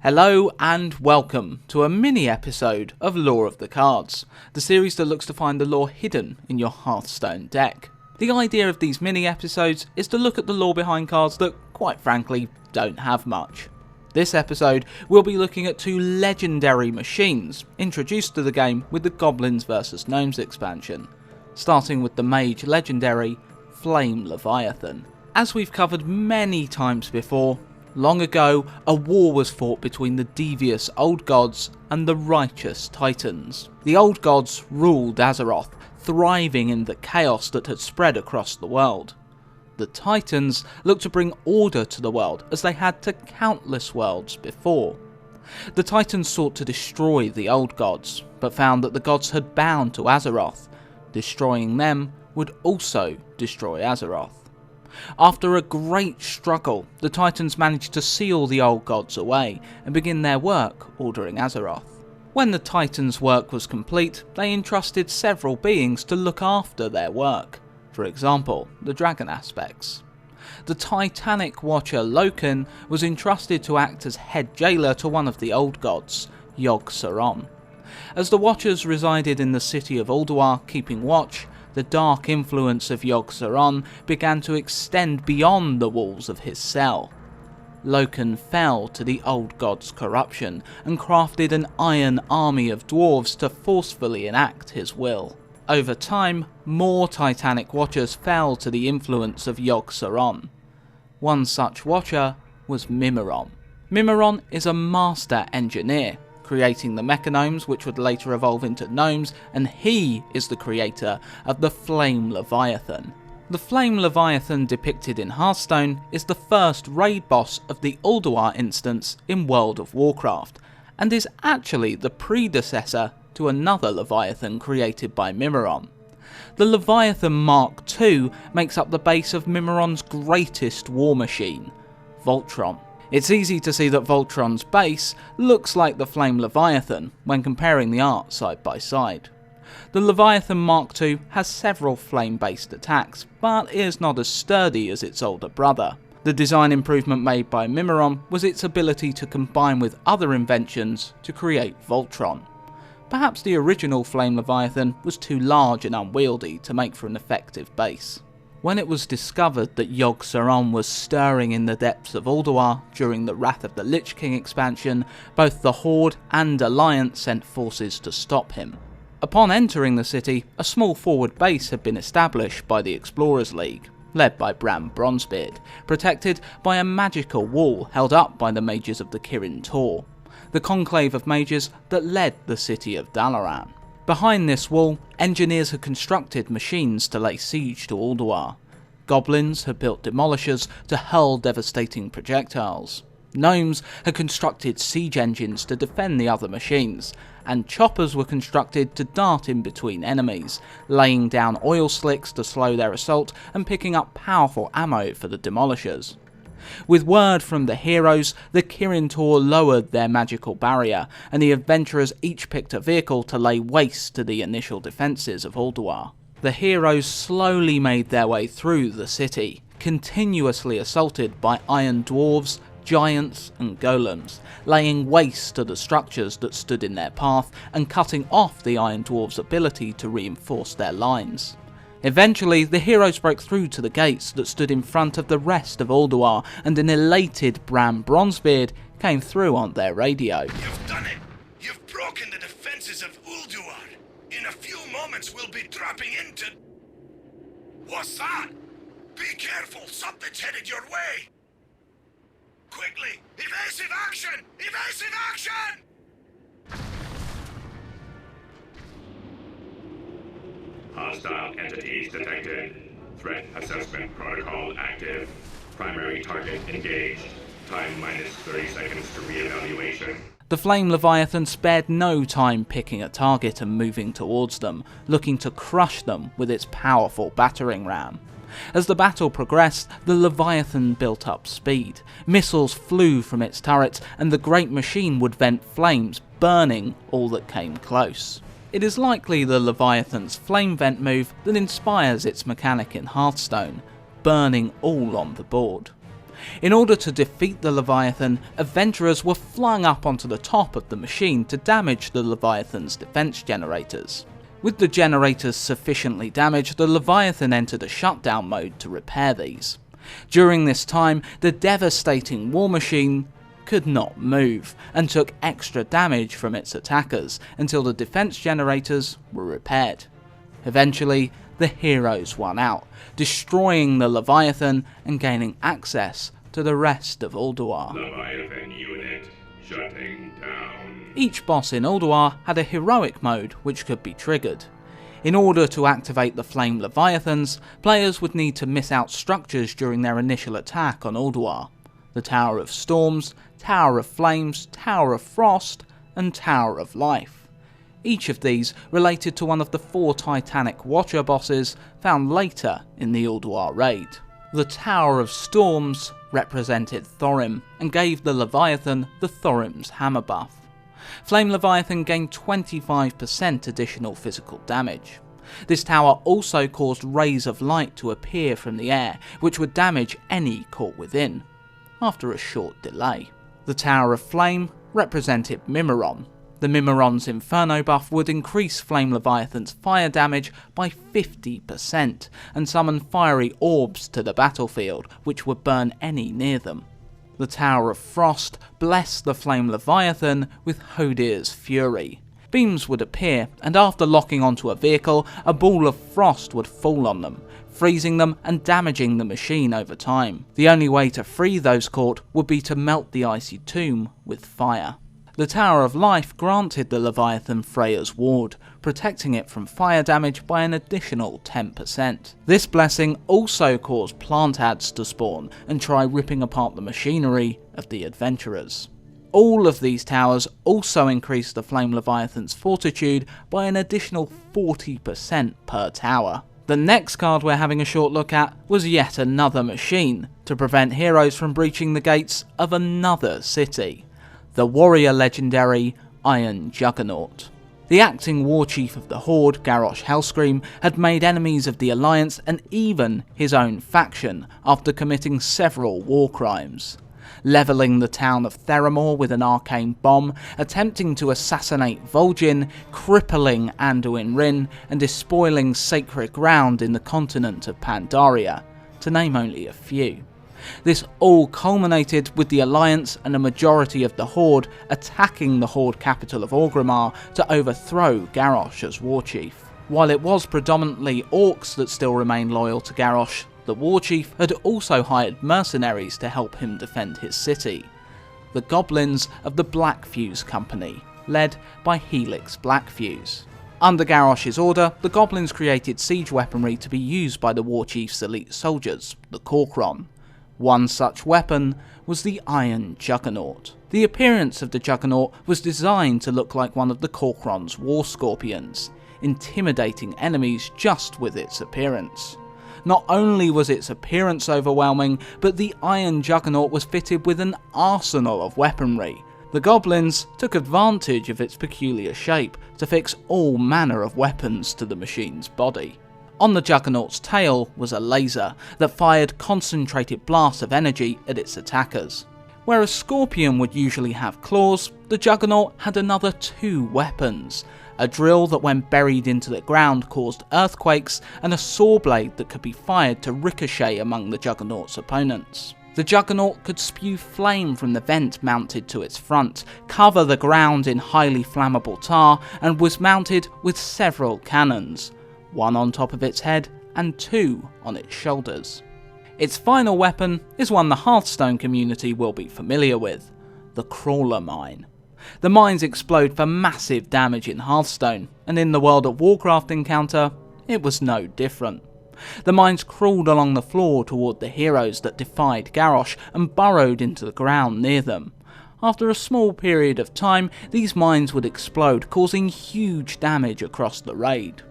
Hello and welcome to a mini episode of Lore of the Cards, the series that looks to find the lore hidden in your Hearthstone deck. The idea of these mini episodes is to look at the lore behind cards that, quite frankly, don't have much. This episode, we'll be looking at two legendary machines introduced to the game with the Goblins vs Gnomes expansion, starting with the mage legendary Flame Leviathan. As we've covered many times before, long ago, a war was fought between the devious Old Gods and the righteous Titans. The Old Gods ruled Azeroth, thriving in the chaos that had spread across the world. The Titans looked to bring order to the world as they had to countless worlds before. The Titans sought to destroy the Old Gods, but found that the gods had bound to Azeroth. Destroying them would also destroy Azeroth. After a great struggle, the Titans managed to seal the Old Gods away and begin their work ordering Azeroth. When the Titans' work was complete, they entrusted several beings to look after their work, for example, the dragon aspects. The Titanic Watcher Loken was entrusted to act as head jailer to one of the Old Gods, Yogg-Saron. As the Watchers resided in the city of Ulduar keeping watch, the dark influence of Yogg-Saron began to extend beyond the walls of his cell. Loken fell to the Old God's corruption and crafted an iron army of dwarves to forcefully enact his will. Over time, more Titanic Watchers fell to the influence of Yogg-Saron. One such Watcher was Mimiron. Mimiron is a master engineer, creating the Mechagnomes, which would later evolve into gnomes, and he is the creator of the Flame Leviathan. The Flame Leviathan depicted in Hearthstone is the first raid boss of the Ulduar instance in World of Warcraft, and is actually the predecessor to another Leviathan created by Mimiron. The Leviathan Mark II makes up the base of Mimiron's greatest war machine, Voltron. It's easy to see that Voltron's base looks like the Flame Leviathan when comparing the art side by side. The Leviathan Mark II has several flame-based attacks, but is not as sturdy as its older brother. The design improvement made by Mimiron was its ability to combine with other inventions to create Voltron. Perhaps the original Flame Leviathan was too large and unwieldy to make for an effective base. When it was discovered that Yogg-Saron was stirring in the depths of Ulduar during the Wrath of the Lich King expansion, both the Horde and Alliance sent forces to stop him. Upon entering the city, a small forward base had been established by the Explorers League, led by Bran Bronzebeard, protected by a magical wall held up by the mages of the Kirin Tor, the conclave of mages that led the city of Dalaran. Behind this wall, engineers had constructed machines to lay siege to Ulduar. Goblins had built demolishers to hurl devastating projectiles. Gnomes had constructed siege engines to defend the other machines, and choppers were constructed to dart in between enemies, laying down oil slicks to slow their assault and picking up powerful ammo for the demolishers. With word from the heroes, the Kirin Tor lowered their magical barrier, and the adventurers each picked a vehicle to lay waste to the initial defences of Ulduar. The heroes slowly made their way through the city, continuously assaulted by iron dwarves, giants and golems, laying waste to the structures that stood in their path and cutting off the iron dwarves' ability to reinforce their lines. Eventually, the heroes broke through to the gates that stood in front of the rest of Ulduar, and an elated Bran Bronzebeard came through on their radio. You've done it! You've broken the defenses of Ulduar! In a few moments we'll be dropping into... What's that? Be careful! Something's headed your way! Quickly! Evasive action! Evasive action! Hostile entities detected. Threat assessment protocol active. Primary target engaged. Time minus 30 seconds to re-evaluation. The Flame Leviathan spared no time picking a target and moving towards them, looking to crush them with its powerful battering ram. As the battle progressed, the Leviathan built up speed. Missiles flew from its turrets, and the great machine would vent flames, burning all that came close. It is likely the Leviathan's flame vent move that inspires its mechanic in Hearthstone, burning all on the board. In order to defeat the Leviathan, adventurers were flung up onto the top of the machine to damage the Leviathan's defense generators. With the generators sufficiently damaged, the Leviathan entered a shutdown mode to repair these. During this time, the devastating war machine could not move and took extra damage from its attackers until the defense generators were repaired. Eventually, the heroes won out, destroying the Leviathan and gaining access to the rest of Ulduar. Leviathan unit shutting down. Each boss in Ulduar had a heroic mode which could be triggered. In order to activate the Flame Leviathans, players would need to miss out structures during their initial attack on Ulduar: the Tower of Storms, Tower of Flames, Tower of Frost, and Tower of Life. Each of these related to one of the 4 Titanic Watcher bosses found later in the Ulduar raid. The Tower of Storms represented Thorim and gave the Leviathan the Thorim's Hammer buff. Flame Leviathan gained 25% additional physical damage. This tower also caused rays of light to appear from the air, which would damage any caught within, after a short delay. The Tower of Flame represented Mimiron. The Mimiron's Inferno buff would increase Flame Leviathan's fire damage by 50% and summon fiery orbs to the battlefield, which would burn any near them. The Tower of Frost blessed the Flame Leviathan with Hodir's Fury. Beams would appear, and after locking onto a vehicle, a ball of frost would fall on them, freezing them and damaging the machine over time. The only way to free those caught would be to melt the icy tomb with fire. The Tower of Life granted the Leviathan Freya's Ward, protecting it from fire damage by an additional 10%. This blessing also caused plant ads to spawn and try ripping apart the machinery of the adventurers. All of these towers also increased the Flame Leviathan's fortitude by an additional 40% per tower. The next card we're having a short look at was yet another machine to prevent heroes from breaching the gates of another city: the warrior legendary Iron Juggernaut. The acting war chief of the Horde, Garrosh Hellscream, had made enemies of the Alliance and even his own faction after committing several war crimes. Levelling the town of Theramore with an arcane bomb, attempting to assassinate Vol'jin, crippling Anduin Wrynn, and despoiling sacred ground in the continent of Pandaria, to name only a few. This all culminated with the Alliance and a majority of the Horde attacking the Horde capital of Orgrimmar to overthrow Garrosh as war chief. While it was predominantly orcs that still remained loyal to Garrosh, the war chief had also hired mercenaries to help him defend his city: the goblins of the Blackfuse Company, led by Helix Blackfuse. Under Garrosh's order, the goblins created siege weaponry to be used by the war chief's elite soldiers, the Kor'kron. One such weapon was the Iron Juggernaut. The appearance of the Juggernaut was designed to look like one of the Kor'kron's war scorpions, intimidating enemies just with its appearance. Not only was its appearance overwhelming, but the Iron Juggernaut was fitted with an arsenal of weaponry. The goblins took advantage of its peculiar shape to fix all manner of weapons to the machine's body. On the Juggernaut's tail was a laser that fired concentrated blasts of energy at its attackers. Whereas Scorpion would usually have claws, the Juggernaut had another 2 weapons: a drill that when buried into the ground caused earthquakes, and a saw blade that could be fired to ricochet among the Juggernaut's opponents. The Juggernaut could spew flame from the vent mounted to its front, cover the ground in highly flammable tar, and was mounted with several cannons, 1 on top of its head and 2 on its shoulders. Its final weapon is one the Hearthstone community will be familiar with: the Crawler Mine. The mines explode for massive damage in Hearthstone, and in the World of Warcraft encounter, it was no different. The mines crawled along the floor toward the heroes that defied Garrosh and burrowed into the ground near them. After a small period of time, these mines would explode, causing huge damage across the raid.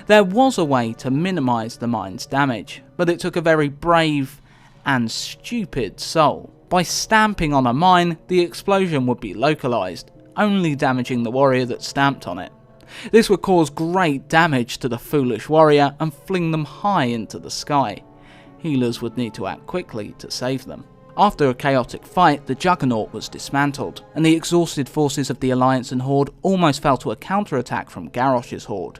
There was a way to minimise the mine's damage, but it took a very brave and stupid soul. By stamping on a mine, the explosion would be localised, only damaging the warrior that stamped on it. This would cause great damage to the foolish warrior and fling them high into the sky. Healers would need to act quickly to save them. After a chaotic fight, the Juggernaut was dismantled, and the exhausted forces of the Alliance and Horde almost fell to a counterattack from Garrosh's Horde,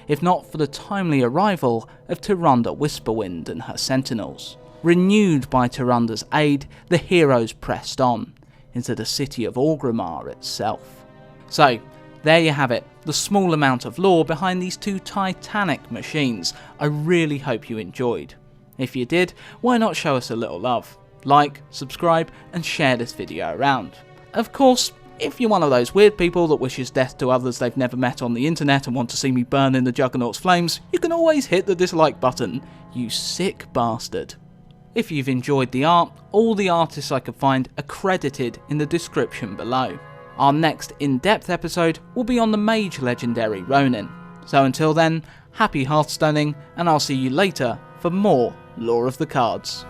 if not for the timely arrival of Tyrande Whisperwind and her Sentinels. Renewed by Tyrande's aid, the heroes pressed on, into the city of Orgrimmar itself. So, there you have it, the small amount of lore behind these two titanic machines. I really hope you enjoyed. If you did, why not show us a little love? Like, subscribe, and share this video around. Of course, if you're one of those weird people that wishes death to others they've never met on the internet and want to see me burn in the Juggernaut's flames, you can always hit the dislike button, you sick bastard. If you've enjoyed the art, all the artists I could find are credited in the description below. Our next in-depth episode will be on the Mage legendary Ronin. So until then, happy Hearthstoning, and I'll see you later for more Lore of the Cards.